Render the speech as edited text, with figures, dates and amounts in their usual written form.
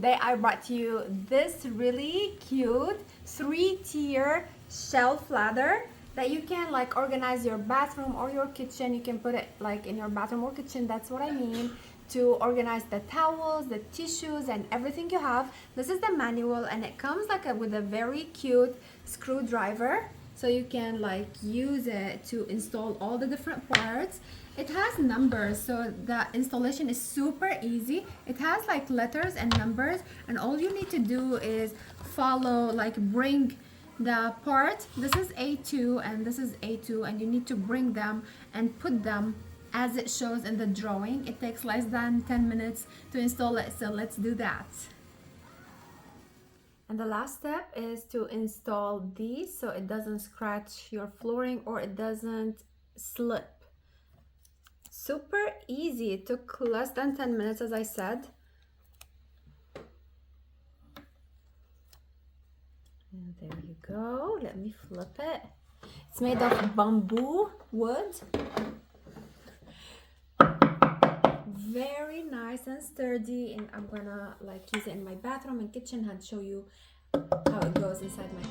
today I brought you this really cute 3-tier shelf ladder that you can like organize your bathroom or your kitchen. You can put it like in your bathroom or kitchen, that's what I mean, to organize the towels, the tissues, and everything you have. This is the manual, and it comes like with a very cute screwdriver, so you can like use it to install all the different parts. It has numbers, so the installation is super easy. It has like letters and numbers, and all you need to do is follow, like bring the part. This is A2 and this is A2, and you need to bring them and put them as it shows in the drawing. It takes less than 10 minutes to install it, so let's do that. And the last step is to install these so it doesn't scratch your flooring or it doesn't slip. Super easy. It took less than 10 minutes, as I said. And there you go. Let me flip it. It's made of bamboo wood. Very nice and sturdy, and I'm gonna like use it in my bathroom and kitchen and show you how it goes inside my